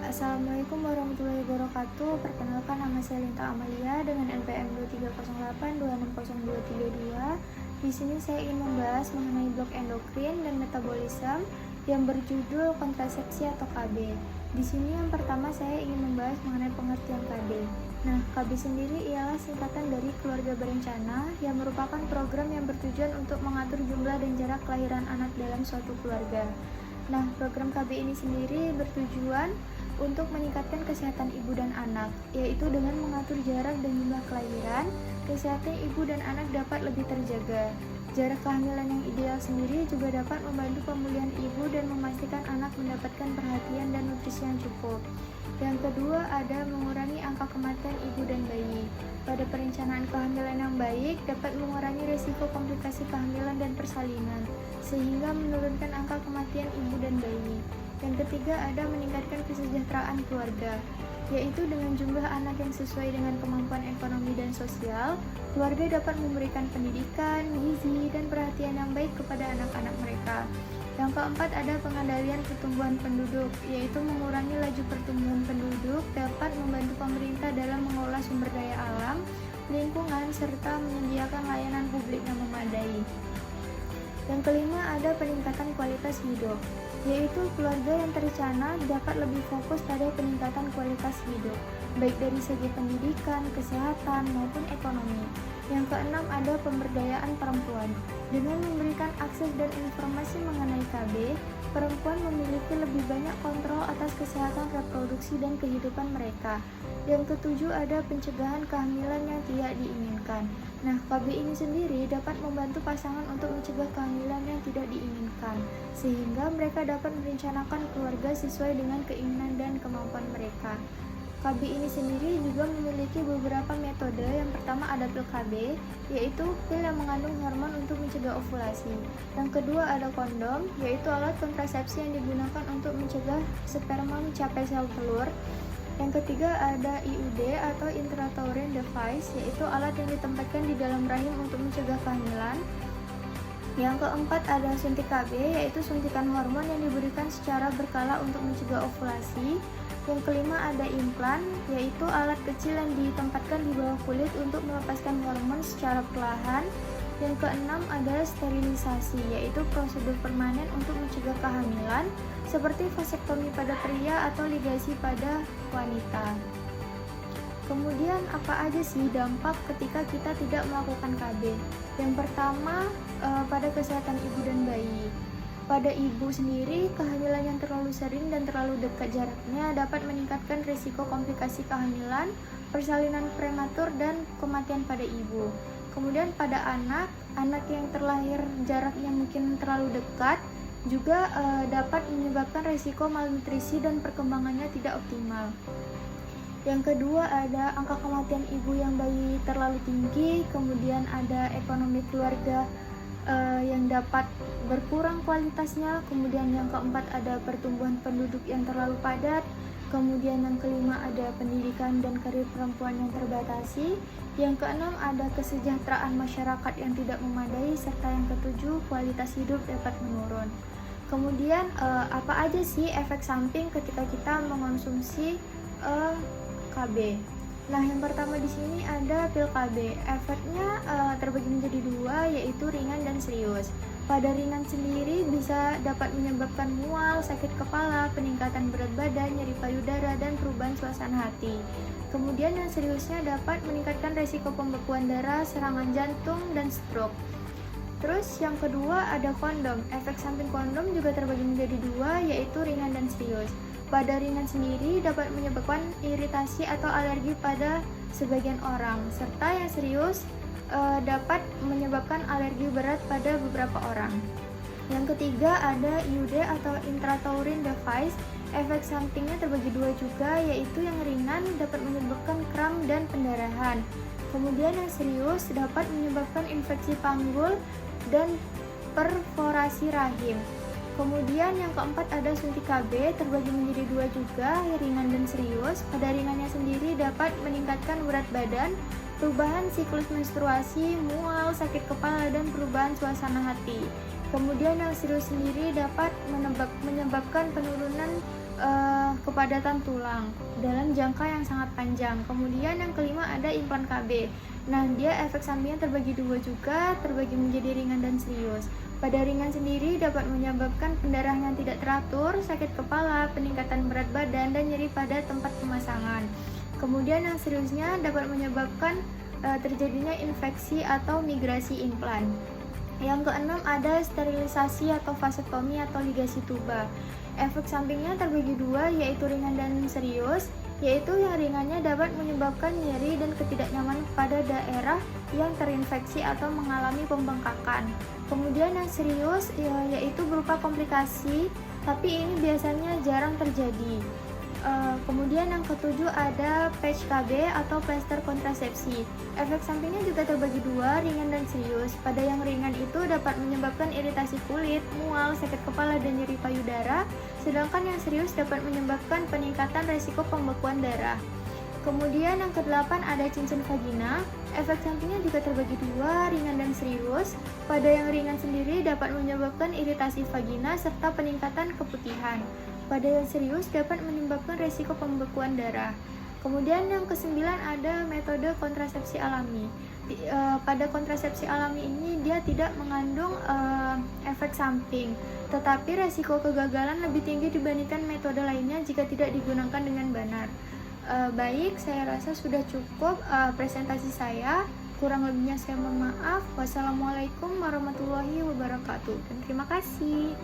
Assalamualaikum warahmatullahi wabarakatuh. Perkenalkan, nama saya Linta Amalia dengan NPM 2308260232. Di sini saya ingin membahas mengenai blok endokrin dan metabolisme yang berjudul kontrasepsi atau KB. Di sini yang pertama saya ingin membahas mengenai pengertian KB. Nah, KB sendiri ialah singkatan dari keluarga berencana yang merupakan program yang bertujuan untuk mengatur jumlah dan jarak kelahiran anak dalam suatu keluarga. Nah, program KB ini sendiri bertujuan untuk meningkatkan kesehatan ibu dan anak, yaitu dengan mengatur jarak dan jumlah kelahiran, kesehatan ibu dan anak dapat lebih terjaga. Jarak kehamilan yang ideal sendiri juga dapat membantu pemulihan ibu dan memastikan anak mendapatkan perhatian dan nutrisi yang cukup. Yang kedua, ada mengurangi angka kematian ibu dan bayi. Pada perencanaan kehamilan yang baik dapat mengurangi risiko komplikasi kehamilan dan persalinan, sehingga menurunkan angka kematian ibu dan bayi. Yang ketiga, ada meningkatkan kesejahteraan keluarga, yaitu dengan jumlah anak yang sesuai dengan kemampuan ekonomi dan sosial, keluarga dapat memberikan pendidikan, gizi, dan perhatian yang baik kepada anak-anak mereka. Yang keempat, ada pengendalian pertumbuhan penduduk, yaitu mengurangi laju pertumbuhan penduduk dapat membantu pemerintah dalam mengelola sumber daya alam, lingkungan, serta menyediakan layanan publik yang memadai. Yang kelima, ada peningkatan kualitas hidup, yaitu keluarga yang terencana dapat lebih fokus pada peningkatan kualitas hidup, baik dari segi pendidikan, kesehatan, maupun ekonomi. Yang keenam, ada pemberdayaan perempuan. Dengan memberikan akses dan informasi mengenai KB, perempuan memiliki lebih banyak kontrol atas kesehatan reproduksi dan kehidupan mereka. Yang ketujuh, ada pencegahan kehamilan yang tidak diinginkan. Nah, KB ini sendiri dapat membantu pasangan untuk mencegah kehamilan yang tidak diinginkan, sehingga mereka dapat merencanakan keluarga sesuai dengan keinginan dan kemampuan mereka. KB ini sendiri juga memiliki beberapa metode. Yang pertama ada pil KB, yaitu pil yang mengandung hormon untuk mencegah ovulasi. Yang kedua ada kondom, yaitu alat kontrasepsi yang digunakan untuk mencegah sperma mencapai sel telur. Yang ketiga ada IUD atau intrauterine device, yaitu alat yang ditempatkan di dalam rahim untuk mencegah kehamilan. Yang keempat ada suntik KB, yaitu suntikan hormon yang diberikan secara berkala untuk mencegah ovulasi. Yang kelima ada implan, yaitu alat kecil yang ditempatkan di bawah kulit untuk melepaskan hormon secara perlahan. Yang keenam ada sterilisasi, yaitu prosedur permanen untuk mencegah kehamilan seperti vasektomi pada pria atau ligasi pada wanita. Kemudian apa aja sih dampak ketika kita tidak melakukan KB? Yang pertama, pada kesehatan ibu dan bayi. Pada ibu sendiri, kehamilan yang terlalu sering dan terlalu dekat jaraknya dapat meningkatkan risiko komplikasi kehamilan, persalinan prematur, dan kematian pada ibu. Kemudian pada anak yang terlahir jaraknya mungkin terlalu dekat juga dapat menyebabkan risiko malnutrisi dan perkembangannya tidak optimal. Yang kedua ada angka kematian ibu yang bayi terlalu tinggi, kemudian ada ekonomi keluarga yang dapat berkurang kualitasnya. Kemudian yang keempat ada pertumbuhan penduduk yang terlalu padat. Kemudian yang kelima ada pendidikan dan karir perempuan yang terbatasi. Yang keenam ada kesejahteraan masyarakat yang tidak memadai, serta yang ketujuh kualitas hidup dapat menurun. Kemudian apa aja sih efek samping ketika kita mengonsumsi KB? Nah, yang pertama di sini ada pil KB. Efeknya terbagi menjadi dua, yaitu ringan dan serius. Pada ringan sendiri bisa dapat menyebabkan mual, sakit kepala, peningkatan berat badan, nyeri payudara, dan perubahan suasana hati. Kemudian yang seriusnya dapat meningkatkan risiko pembekuan darah, serangan jantung, dan stroke. Terus yang kedua ada kondom. Efek samping kondom juga terbagi menjadi dua, yaitu ringan dan serius. Pada ringan sendiri dapat menyebabkan iritasi atau alergi pada sebagian orang, serta yang serius dapat menyebabkan alergi berat pada beberapa orang. Yang ketiga ada IUD atau intrauterine device. Efek sampingnya terbagi dua juga, yaitu yang ringan dapat menyebabkan kram dan pendarahan. Kemudian yang serius dapat menyebabkan infeksi panggul dan perforasi rahim. Kemudian yang keempat ada suntik KB, terbagi menjadi dua juga, ringan dan serius. Pada ringannya sendiri dapat meningkatkan berat badan, perubahan siklus menstruasi, mual, sakit kepala, dan perubahan suasana hati. Kemudian yang serius sendiri dapat menyebabkan penurunan kepadatan tulang dalam jangka yang sangat panjang. Kemudian yang kelima ada implan KB. Nah, dia efek sampingnya terbagi dua juga, terbagi menjadi ringan dan serius. Pada ringan sendiri dapat menyebabkan pendarahan yang tidak teratur, sakit kepala, peningkatan berat badan, dan nyeri pada tempat pemasangan. Kemudian yang seriusnya dapat menyebabkan terjadinya infeksi atau migrasi implan. Yang keenam ada sterilisasi atau vasektomi atau ligasi tuba. Efek sampingnya terbagi dua, yaitu ringan dan serius. Yaitu yang ringannya dapat menyebabkan nyeri dan ketidaknyamanan pada daerah yang terinfeksi atau mengalami pembengkakan. Kemudian yang serius yaitu berupa komplikasi, tapi ini biasanya jarang terjadi. Kemudian yang ketujuh ada patch KB atau plester kontrasepsi. Efek sampingnya juga terbagi dua, ringan dan serius. Pada yang ringan itu dapat menyebabkan iritasi kulit, mual, sakit kepala, dan nyeri payudara. Sedangkan yang serius dapat menyebabkan peningkatan resiko pembekuan darah. Kemudian yang kedelapan ada cincin vagina. Efek sampingnya juga terbagi dua, ringan dan serius. Pada yang ringan sendiri dapat menyebabkan iritasi vagina serta peningkatan keputihan. Pada yang serius dapat menyebabkan resiko pembekuan darah. Kemudian yang kesembilan ada metode kontrasepsi alami. Pada kontrasepsi alami ini dia tidak mengandung efek samping, tetapi resiko kegagalan lebih tinggi dibandingkan metode lainnya jika tidak digunakan dengan benar. Baik, saya rasa sudah cukup presentasi saya. Kurang lebihnya saya mohon maaf. Wassalamualaikum warahmatullahi wabarakatuh. Dan terima kasih.